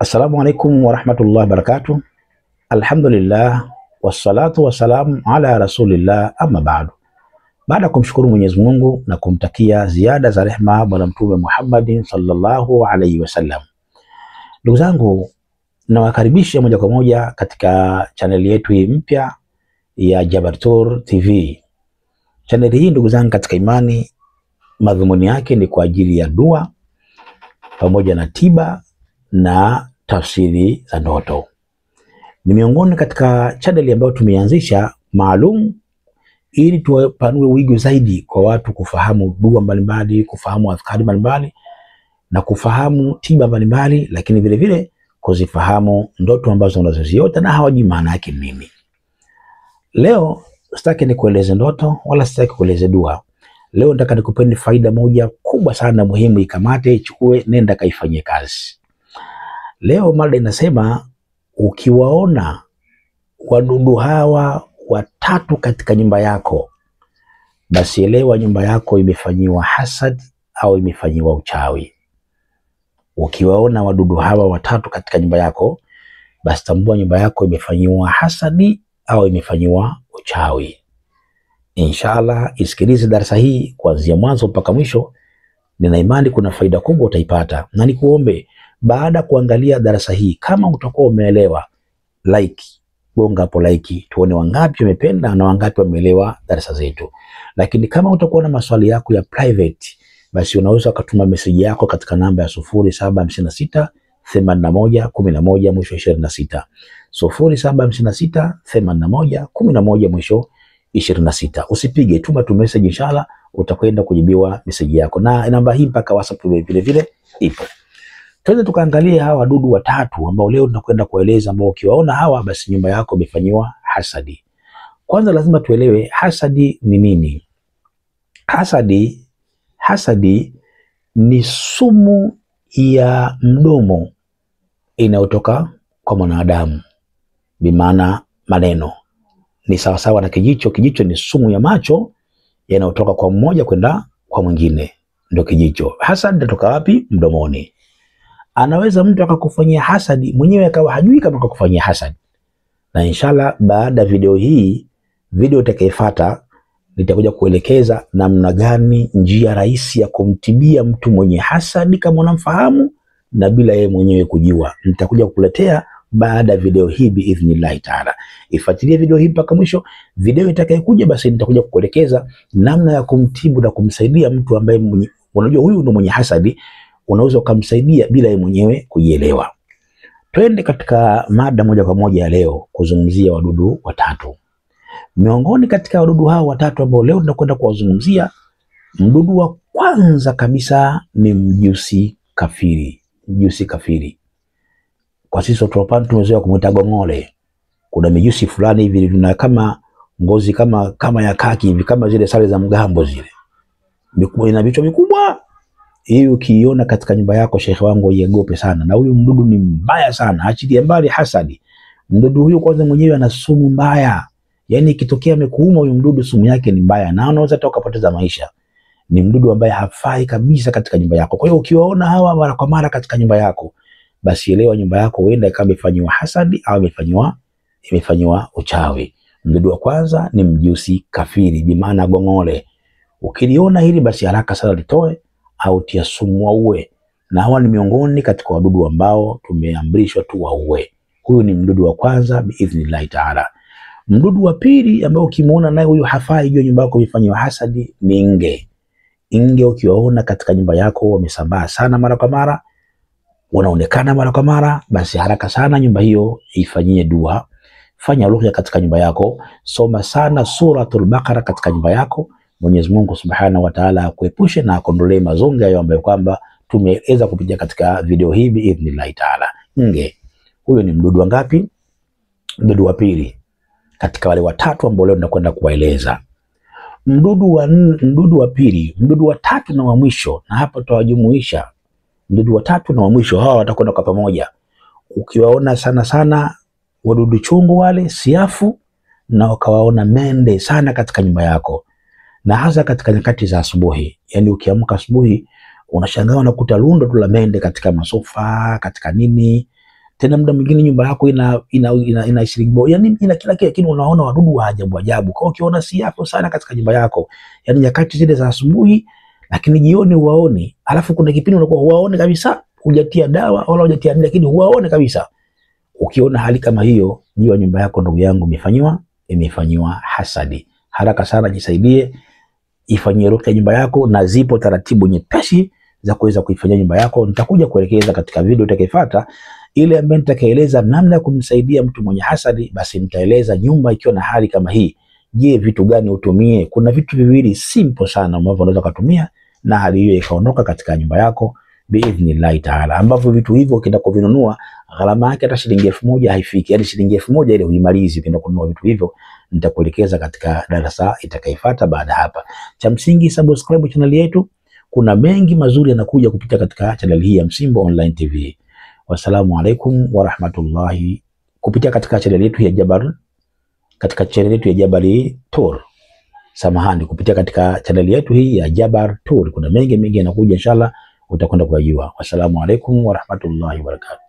Assalamu alaikum warahmatullahi wabarakatuh. Alhamdulillah wassalatu wassalamu ala rasulillah, amma ba'du. Baada kumshukuru Mwenyezi Mungu na kumtakia ziada za rehma bwana Mtume Muhammadin sallallahu alaihi wasallam, ndugu zangu, nawakaribisha moja kwa moja katika chaneli yetu hii mpya ya Jabartur TV. Chaneli hii ndugu zangu katika imani, madhumuni yake ni kwa ajili ya dua pamoja na tiba na tafsiri za ndoto. Ni miongoni katika chaneli ambayo tumeanzisha maalum ili tupanue wigo zaidi kwa watu kufahamu dua mbalimbali, kufahamu adhkari mbalimbali na kufahamu tiba mbalimbali, lakini vile vile kuzifahamu ndoto ambazo wanazoziota na hawajui maana yake nini. Leo sitaki nikueleze ndoto wala sitaki kueleze dua. Leo nataka nikupeni faida moja kubwa sana muhimu, ikamate, ichukue, nenda kaifanyie kazi. Leo mada inasema, ukiwaona wadudu hawa watatu katika nyumba yako, basi elewa nyumba yako imefanyiwa hasad au imefanyiwa uchawi. Ukiwaona wadudu hawa watatu katika nyumba yako, basi tambua nyumba yako imefanyiwa hasadi au imefanyiwa uchawi. Inshallah, isikilize darasa hii kuanzia mwanzo mpaka mwisho. Nina imani kuna faida kubwa utaipata, na nikuombe baada kuangalia darasa hii, kama utakuwa umeelewa, gonga hapo like, tuone wangapi wamependa na wangapi wameelewa darasa zetu. Lakini kama utakuwa na maswali yako ya private, basi unaweza kutuma message yako katika namba ya 0756 81 11 mwisho 26, 0756 81 11 mwisho 26. Usipige, tuma tu message, inshallah utakwenda kujibiwa message yako, na namba hii mpaka WhatsApp vile vile ipo. Tuanze tukaangalia hawa wadudu watatu ambao leo tunakwenda kueleza, ambao ukiwaona hawa basi nyumba yako imefanyiwa hasadi. Kwanza lazima tuelewe hasadi ni nini. Hasadi ni sumu ya mdomo inayotoka kwa mwanadamu, bimaana maneno ni sawasawa na kijicho. Kijicho ni sumu ya macho yanayotoka kwa mmoja kwenda kwa mwingine, ndio kijicho. Hasadi inatoka wapi? Mdomoni. Anaweza mtu akakufanyia hasadi mwenyewe akawa hajui kama akakufanyia hasadi. Na inshallah baada ya video hii, video itakayofuata, nitakuja kuelekeza namna gani, njia rahisi ya kumtibia mtu mwenye hasadi kama unamfahamu na bila yeye mwenyewe kujua. Nitakuja kukuletea baada ya video hii biidhnillah taala. Ifuatilie video hii mpaka mwisho. Video itakayokuja basi nitakuja kukuelekeza namna ya kumtibu na kumsaidia mtu ambaye unajua huyu ndio mwenye hasadi, unaweza ukamsaidia bila yeye mwenyewe kujielewa. Twende katika mada moja kwa moja ya leo, kuzungumzia wadudu watatu. Miongoni katika wadudu hao watatu ambao leo tunakwenda kuwazungumzia, mdudu wa kwanza kabisa ni mjusi kafiri. Mjusi kafiri, kwa sisi watu hapa tumezoea kumuita gongole. Kuna mijusi fulani hivi vina kama ngozi kama ya kaki hivi, kama zile sare za mgambo zile, ina vichwa vikubwa. Hii ukiiona katika nyumba yako, shekhi wangu, iogope sana, na huyu mdudu ni mbaya sana. Achilia mbali hasadi, mdudu huyu kwanza mwenyewe ana sumu mbaya. Yani ikitokea amekuuma huyu mdudu, sumu yake ni mbaya na unaweza hata ukapoteza maisha. Ni mdudu ambaye hafai kabisa katika nyumba yako. Kwa hiyo ukiwaona hawa mara kwa mara katika nyumba yako, basi elewa nyumba yako huenda ikawa imefanywa hasadi au imefanywa uchawi. Mdudu wa kwanza ni mjusi kafiri, bi maana gongole. Ukiliona hili basi haraka sana litoe au tia sumu waue. Na hawa ni miongoni katika wadudu ambao tumeamrishwa tu waue. Huyu ni mdudu wa kwanza biidhnillah taala. Mdudu wa pili ambao ukimuona naye huyu hafai, hiyo nyumba yako imefanywa hasadi, ni nge. Nge ukiwaona katika nyumba yako wamesambaa sana mara kwa mara, wanaonekana mara kwa mara, basi haraka sana nyumba hiyo ifanyie dua. Fanya ruqya katika nyumba yako, soma sana suratul Baqara katika nyumba yako. Mwenyezi Mungu Subhanahu wa Ta'ala akuepushe na akondolee mazonge hayo ambayo kwamba tumeeleza kupitia katika video hii biidhnillah Ta'ala. Nge, huyo ni mdudu wa ngapi? Mdudu wa pili katika wale watatu ambao leo tunakwenda kuwaeleza. Mdudu wa pili, mdudu wa tatu na wa mwisho, na hapa tutawajumuisha mdudu wa tatu na wa mwisho, hawa watakwenda kwa pamoja. Ukiwaona sana wadudu chungu wale, siafu, na ukawaona mende sana katika nyumba yako, na hasa katika nyakati za asubuhi. Yani ukiamka asubuhi unashangaa unakuta lundo tu la mende katika masofa, katika nini, Tena muda mwingine nyumba yako ina shirikbo, yani ina kila kitu, lakini unaona wadudu wa ajabu ajabu. Kwa ukiona si hapo sana katika nyumba yako, yani nyakati zile za asubuhi, lakini jioni huwaoni, alafu kuna kipindi unakuwa huwaone kabisa, hujatia dawa wala hujatia nini, lakini huwaone kabisa. Ukiona hali kama hiyo, jua nyumba yako ndugu yangu imefanywa hasadi. Haraka sana jisaidie, ifanyie ruqya nyumba yako, na zipo taratibu nyepesi za kuweza kuifanyia nyumba yako. Nitakuja kuelekeza katika video itakayofuata, ile ambayo nitakaeleza namna ya kumsaidia mtu mwenye hasadi. Basi nitaeleza nyumba ikiwa na hali kama hii, je, vitu gani utumie? Kuna vitu viwili simple sana ambavyo unaweza kutumia na hali hiyo ikaondoka katika nyumba yako biidhnillah taala, ambavyo vitu hivyo ukienda kuvinunua gharama yake hata shilingi 1000 haifiki, yani shilingi 1000 ile huimalizi ukienda kununua vitu hivyo. Nitakuelekeza katika darasa itakayofuata baada hapa. Cha msingi subscribe channel yetu, kuna mengi mazuri yanakuja kupitia katika channel hii ya Msimbo Online TV. Wassalamu alaikum warahmatullahi, kupitia katika channel yetu ya Jabal, katika channel yetu ya Jabal Tour. Samahani, kupitia katika channel yetu hii ya Jabal Tour kuna mengi yanakuja, inshallah utakwenda kujua. Wassalamu alaikum warahmatullahi wabarakatuh.